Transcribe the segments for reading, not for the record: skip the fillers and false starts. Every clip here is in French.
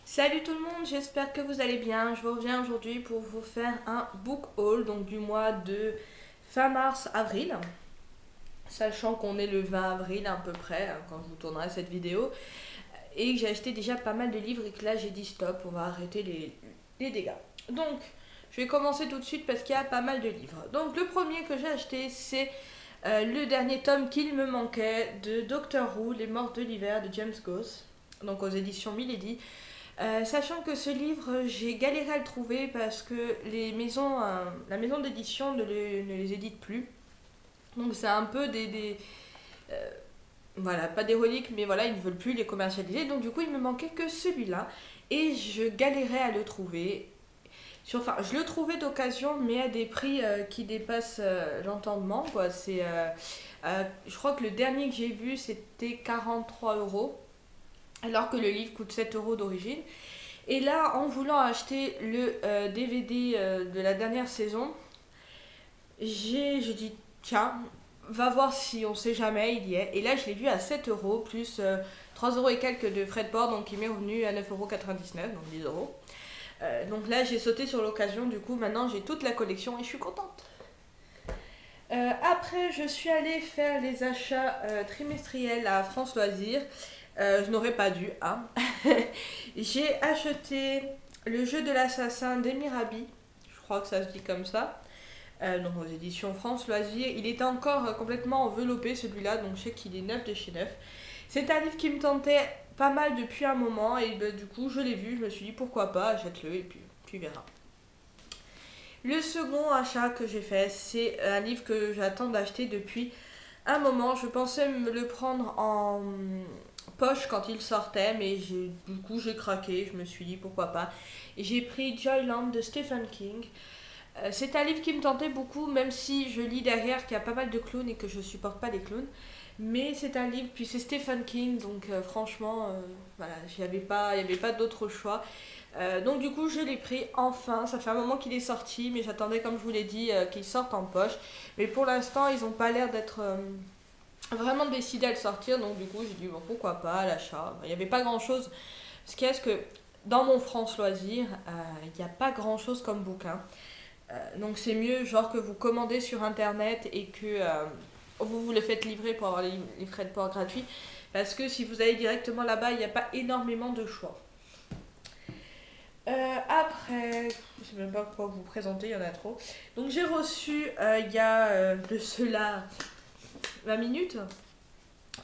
Salut tout le monde, j'espère que vous allez bien. Je vous reviens aujourd'hui pour vous faire un book haul donc du mois de fin mars-avril. Sachant qu'on est le 20 avril à peu près quand je vous tournerai cette vidéo. Et que j'ai acheté déjà pas mal de livres et que là j'ai dit stop, on va arrêter les dégâts. Donc je vais commencer tout de suite parce qu'il y a pas mal de livres. Donc le premier que j'ai acheté c'est le dernier tome qu'il me manquait de Doctor Who, Les Morts de l'hiver de James Goss. Donc aux éditions Milady. Sachant que ce livre, j'ai galéré à le trouver parce que la maison d'édition ne les édite plus. Donc c'est un peu voilà, pas des reliques, mais voilà, ils ne veulent plus les commercialiser. Donc du coup, il me manquait que celui-là. Et je galérais à le trouver. Enfin, je le trouvais d'occasion, mais à des prix qui dépassent l'entendement, quoi. Je crois que le dernier que j'ai vu, c'était 43 €, alors que le livre coûte 7 € d'origine. Et là, en voulant acheter le DVD de la dernière saison, j'ai dit, tiens, va voir si on sait jamais, il y est. Et là, je l'ai vu à 7 € plus 3 € et quelques de frais de port, donc il m'est revenu à 9,99 €, donc 10 €. Donc là, j'ai sauté sur l'occasion, du coup, maintenant j'ai toute la collection et je suis contente. Après, je suis allée faire les achats trimestriels à France Loisirs. Je n'aurais pas dû, hein. J'ai acheté le jeu de l'assassin d'Emirabi, je crois que ça se dit comme ça, donc aux éditions France Loisirs. Il était encore complètement enveloppé celui-là, donc je sais qu'il est neuf de chez neuf. C'est un livre qui me tentait pas mal depuis un moment et du coup je l'ai vu, je me suis dit pourquoi pas, achète-le et puis tu verras. Le second achat que j'ai fait, c'est un livre que j'attends d'acheter depuis un moment. Je pensais me le prendre en poche quand il sortait, mais du coup j'ai craqué, je me suis dit pourquoi pas. Et j'ai pris Joyland de Stephen King. C'est un livre qui me tentait beaucoup, même si je lis derrière qu'il y a pas mal de clowns et que je supporte pas les clowns. Mais c'est un livre, puis c'est Stephen King, donc franchement, voilà, il n'y avait pas d'autre choix. Donc du coup je l'ai pris enfin, ça fait un moment qu'il est sorti, mais j'attendais comme je vous l'ai dit qu'il sorte en poche. Mais pour l'instant ils n'ont pas l'air d'être vraiment décidés à le sortir, donc du coup j'ai dit bon pourquoi pas à l'achat. Il n'y avait pas grand chose, ce qui est que dans mon France Loisir, il n'y a pas grand chose comme bouquin. Donc c'est mieux genre que vous commandez sur internet et que vous le faites livrer pour avoir les frais de port gratuits. Parce que si vous allez directement là-bas, il n'y a pas énormément de choix. Après, je sais même pas quoi vous présenter, il y en a trop. Donc j'ai reçu il y a de cela 20 minutes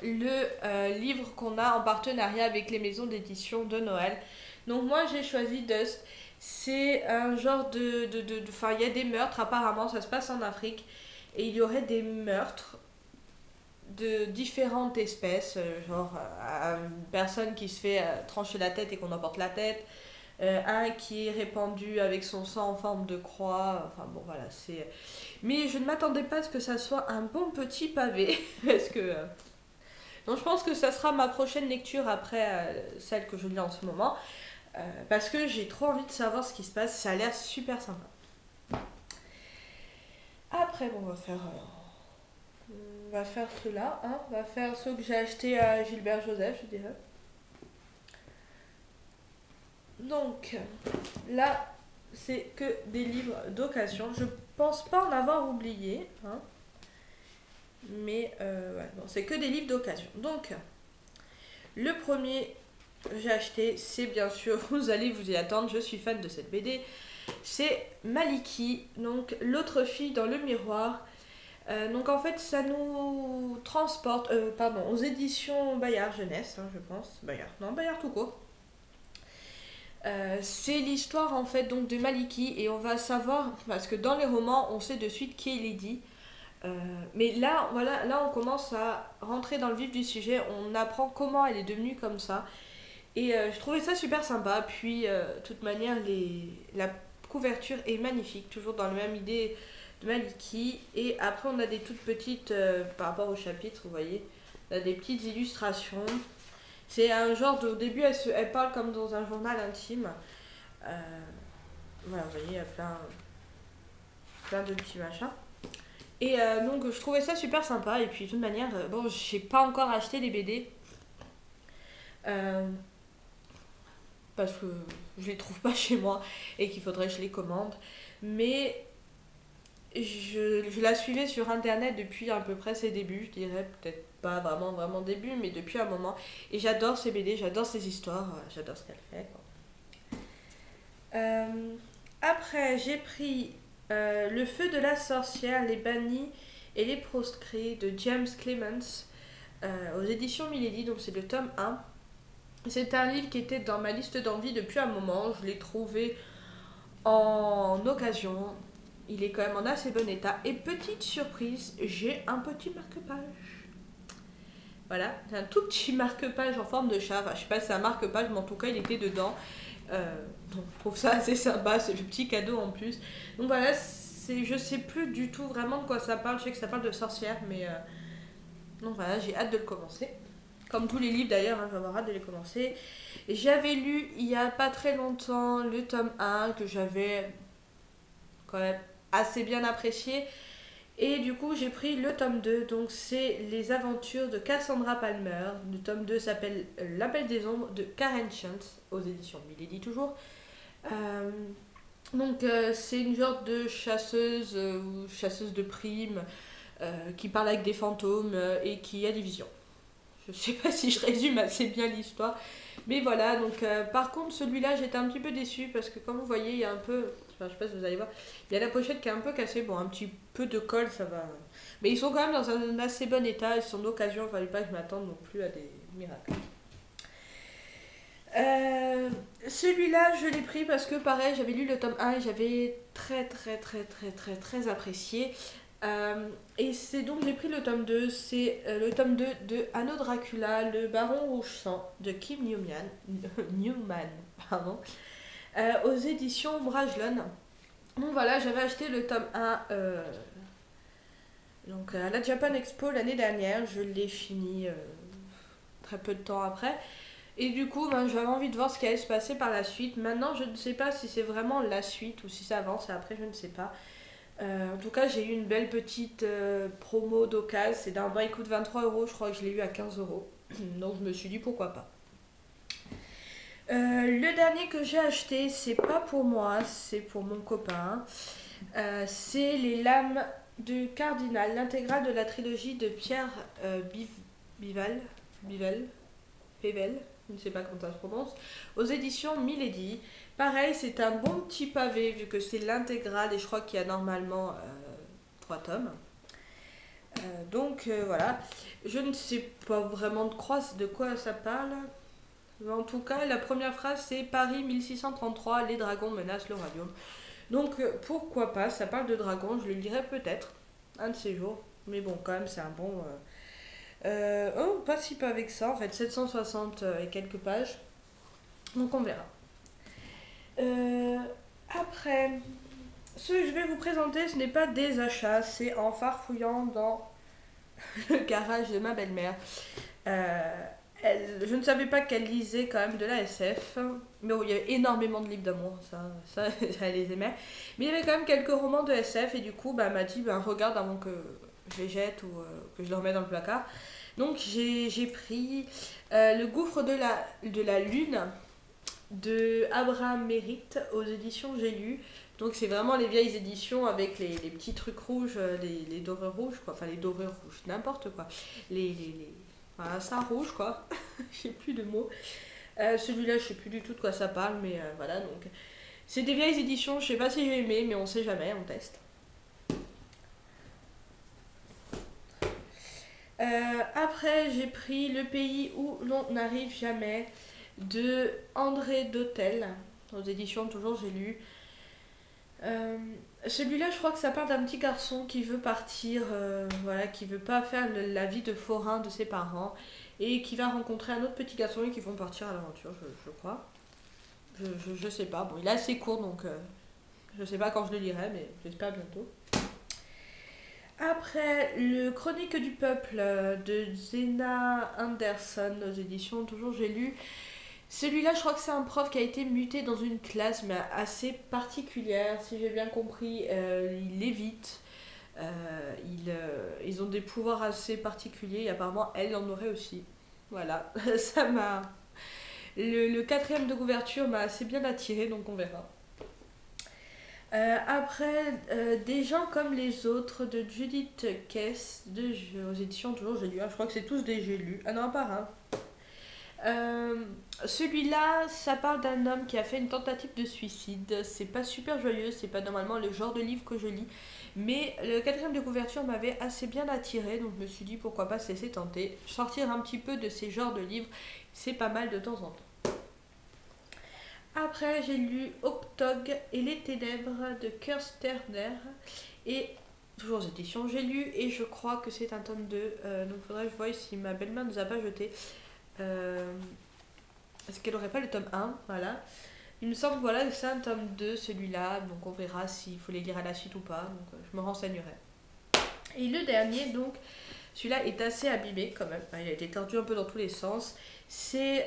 le livre qu'on a en partenariat avec les maisons d'édition de Noël. Donc moi j'ai choisi Dust. C'est un genre enfin, il y a des meurtres apparemment, ça se passe en Afrique. Et il y aurait des meurtres de différentes espèces, une personne qui se fait trancher la tête et qu'on emporte la tête, un qui est répandu avec son sang en forme de croix, enfin bon voilà, c'est... Mais je ne m'attendais pas à ce que ça soit un bon petit pavé, parce que... Donc je pense que ça sera ma prochaine lecture après celle que je lis en ce moment, parce que j'ai trop envie de savoir ce qui se passe, ça a l'air super sympa. Après, bon, on va faire ceux-là, hein. On va faire ceux que j'ai achetés à Gilbert Joseph, je dirais. Donc, là, c'est que des livres d'occasion. Je pense pas en avoir oublié, hein. Mais, ouais, bon, c'est que des livres d'occasion. Donc, le premier que j'ai acheté, c'est bien sûr, vous allez vous y attendre, je suis fan de cette BD. C'est Maliki, donc l'autre fille dans le miroir. Donc en fait ça nous transporte, aux éditions Bayard Jeunesse, hein, je pense. Bayard, non Bayard tout court. C'est l'histoire en fait donc de Maliki et on va savoir, parce que dans les romans on sait de suite qui est Lady. Mais là, voilà, là on commence à rentrer dans le vif du sujet, on apprend comment elle est devenue comme ça. Et je trouvais ça super sympa. Puis, de toute manière, la couverture est magnifique, toujours dans la même idée de Maliki. Et après, on a des toutes petites, par rapport au chapitre, vous voyez, on a des petites illustrations. C'est un genre au début, elle parle comme dans un journal intime. Euh, voilà, vous voyez, il y a plein de petits machins. Et donc, je trouvais ça super sympa. Et puis, de toute manière, bon, j'ai pas encore acheté les BD. parce que je les trouve pas chez moi et qu'il faudrait que je les commande. Mais je la suivais sur internet depuis à peu près ses débuts, je dirais peut-être pas vraiment vraiment début, mais depuis un moment. Et j'adore ses BD, j'adore ses histoires, j'adore ce qu'elle fait, quoi. Euh, Après, j'ai pris Le feu de la sorcière, les bannis et les proscrits de James Clemens aux éditions Milady, donc c'est le tome 1. C'est un livre qui était dans ma liste d'envie depuis un moment, je l'ai trouvé en occasion. Il est quand même en assez bon état. Et petite surprise, j'ai un petit marque-page. Voilà, c'est un tout petit marque-page en forme de chat. Enfin, je sais pas si c'est un marque-page, mais en tout cas, il était dedans. Donc, je trouve ça assez sympa. C'est le petit cadeau en plus. Donc voilà, je sais plus du tout vraiment de quoi ça parle. Je sais que ça parle de sorcière, mais donc voilà, j'ai hâte de le commencer. Comme tous les livres d'ailleurs, hein, j'avais hâte de les commencer. J'avais lu il y a pas très longtemps le tome 1 que j'avais quand même assez bien apprécié. Et du coup, j'ai pris le tome 2, donc c'est Les aventures de Cassandra Palmer. Le tome 2 s'appelle L'appel des ombres de Karen Chance, aux éditions Milady toujours. Euh, c'est une genre de chasseuse ou chasseuse de primes qui parle avec des fantômes et qui a des visions. Je sais pas si je résume assez bien l'histoire. Mais voilà, donc par contre celui-là j'étais un petit peu déçue parce que comme vous voyez il y a un peu, enfin je sais pas si vous allez voir, il y a la pochette qui est un peu cassée, bon un petit peu de colle ça va. Mais ils sont quand même dans un assez bon état, ils sont d'occasion, il fallait pas que je m'attende non plus à des miracles. Celui-là je l'ai pris parce que pareil j'avais lu le tome 1 et j'avais très apprécié. Et c'est donc j'ai pris le tome 2, c'est le tome 2 de Anno Dracula, le Baron Rouge Sang de Kim Newman pardon, aux éditions Brajlon. Donc voilà, j'avais acheté le tome 1 donc à la Japan Expo l'année dernière, je l'ai fini très peu de temps après. Et du coup, ben, j'avais envie de voir ce qui allait se passer par la suite. Maintenant, je ne sais pas si c'est vraiment la suite ou si ça avance. Après, je ne sais pas. En tout cas, j'ai eu une belle petite promo d'occasion. C'est d'un bas, il coûte 23 €. Je crois que je l'ai eu à 15 €. Donc, je me suis dit pourquoi pas. Le dernier que j'ai acheté, c'est pas pour moi, c'est pour mon copain. C'est Les Lames du Cardinal, l'intégrale de la trilogie de Pierre Bival, Bivel, Pével, je ne sais pas comment ça se prononce, aux éditions Milady. Pareil, c'est un bon petit pavé vu que c'est l'intégrale et je crois qu'il y a normalement 3 tomes. Voilà, je ne sais pas vraiment de quoi ça parle. Mais en tout cas, la première phrase c'est Paris 1633, les dragons menacent le royaume. Donc pourquoi pas, ça parle de dragons, je le lirai peut-être un de ces jours. Mais bon, quand même, c'est un bon. Oh, pas si peu avec ça, en fait, 760 et quelques pages. Donc on verra. Après, ce que je vais vous présenter, ce n'est pas des achats, c'est en farfouillant dans le garage de ma belle-mère. Je ne savais pas qu'elle lisait quand même de la SF, mais bon, il y avait énormément de livres d'amour, ça elle les aimait. Mais il y avait quand même quelques romans de SF et du coup, bah, elle m'a dit, bah, regarde avant que je les jette ou que je les remette dans le placard. Donc j'ai pris Le gouffre de la lune de Abraham Merritt aux éditions J'ai lu. Donc c'est vraiment les vieilles éditions avec les petits trucs rouges, les dorures rouges, quoi. Enfin les dorures rouges, n'importe quoi. Enfin, ça rouge, quoi. Je sais plus de mots. Celui-là, je sais plus du tout de quoi ça parle, mais voilà. Donc c'est des vieilles éditions, je sais pas si j'ai aimé, mais on sait jamais, on teste. Après, j'ai pris Le pays où l'on n'arrive jamais de André Dautel, aux éditions toujours J'ai lu. Celui-là, je crois que ça parle d'un petit garçon qui veut partir, voilà, qui veut pas faire la vie de forain de ses parents et qui va rencontrer un autre petit garçon et qui vont partir à l'aventure, je crois. Je sais pas. Bon, il est assez court donc je sais pas quand je le lirai, mais j'espère bientôt. Après, Le Chronique du Peuple de Zena Anderson aux éditions toujours J'ai lu. Celui-là, je crois que c'est un prof qui a été muté dans une classe, mais assez particulière, si j'ai bien compris. Il lévite. Ils ont des pouvoirs assez particuliers et apparemment, elle en aurait aussi. Voilà, ça m'a. Le quatrième de couverture m'a assez bien attiré, donc on verra. Après, Des gens comme les autres de Judith Kess, aux éditions toujours j'ai lu, je crois que c'est tous des j'ai lu. Ah non, à part un. Celui-là, ça parle d'un homme qui a fait une tentative de suicide. C'est pas super joyeux, c'est pas normalement le genre de livre que je lis. Mais le quatrième de couverture m'avait assez bien attiré, donc je me suis dit pourquoi pas se laisser tenter. Sortir un petit peu de ces genres de livres, c'est pas mal de temps en temps. Après, j'ai lu Octog et les ténèbres de Kersterner. Et toujours aux éditions, j'ai lu et je crois que c'est un tome 2. Donc faudrait que je voie si ma belle-mère ne nous a pas jeté. Est-ce qu'elle aurait pas le tome 1, voilà. Il me semble voilà, que c'est un tome 2 celui-là, donc on verra s'il faut les lire à la suite ou pas, donc je me renseignerai. Et le dernier, donc, celui-là est assez abîmé quand même, il a été tordu un peu dans tous les sens. C'est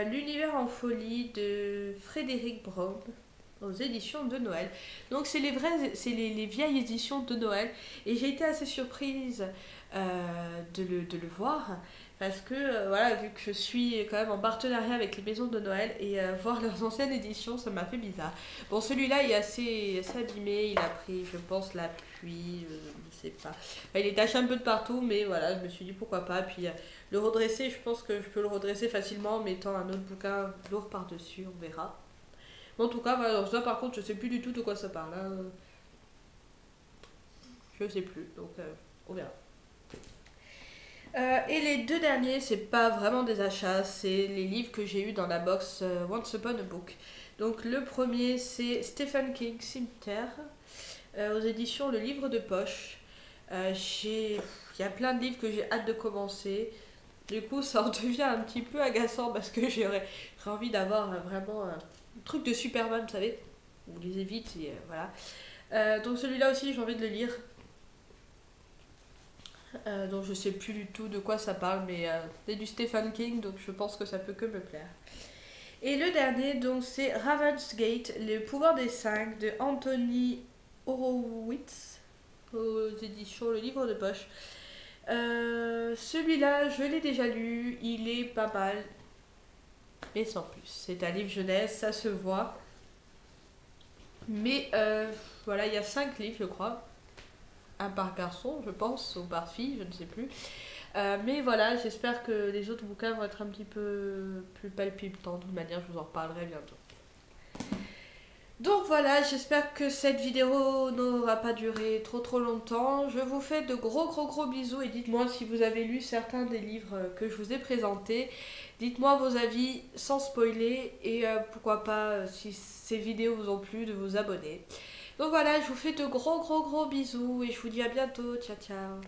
L'univers en folie de Frédéric Brown aux éditions de Noël. Donc c'est les vieilles éditions de Noël et j'ai été assez surprise de le voir parce que voilà, vu que je suis quand même en partenariat avec les maisons de Noël et voir leurs anciennes éditions, ça m'a fait bizarre. Bon, celui-là il est assez abîmé, il a pris je pense la pluie, je sais pas. Enfin, il est taché un peu de partout, mais voilà, je me suis dit pourquoi pas. Puis le redresser, je pense que je peux le redresser facilement en mettant un autre bouquin lourd par-dessus, on verra. En tout cas, voilà, ça par contre, je sais plus du tout de quoi ça parle. Hein. Je sais plus, donc on verra. Et les deux derniers, c'est pas vraiment des achats, c'est les livres que j'ai eu dans la box Once Upon a Book. Donc le premier, c'est Stephen King, Cimetière, aux éditions Le Livre de Poche. Il y a plein de livres que j'ai hâte de commencer. Du coup, ça en devient un petit peu agaçant parce que j'aurais envie d'avoir vraiment un truc de Superman, vous savez. On les évite et voilà. Donc celui-là aussi, j'ai envie de le lire. Donc je sais plus du tout de quoi ça parle, mais c'est du Stephen King, donc je pense que ça peut que me plaire. Et le dernier, donc c'est Ravensgate, Le pouvoir des 5 de Anthony Horowitz aux éditions Le Livre de Poche. Celui-là, je l'ai déjà lu, il est pas mal, mais sans plus. C'est un livre jeunesse, ça se voit. Mais voilà, il y a 5 livres, je crois. Un par garçon, je pense, ou par fille, je ne sais plus. Mais voilà, j'espère que les autres bouquins vont être un petit peu plus palpitants. De toute manière, je vous en reparlerai bientôt. Donc voilà, j'espère que cette vidéo n'aura pas duré trop longtemps. Je vous fais de gros bisous et dites-moi si vous avez lu certains des livres que je vous ai présentés. Dites-moi vos avis sans spoiler et pourquoi pas, si ces vidéos vous ont plu, de vous abonner. Donc voilà, je vous fais de gros bisous et je vous dis à bientôt. Ciao ciao.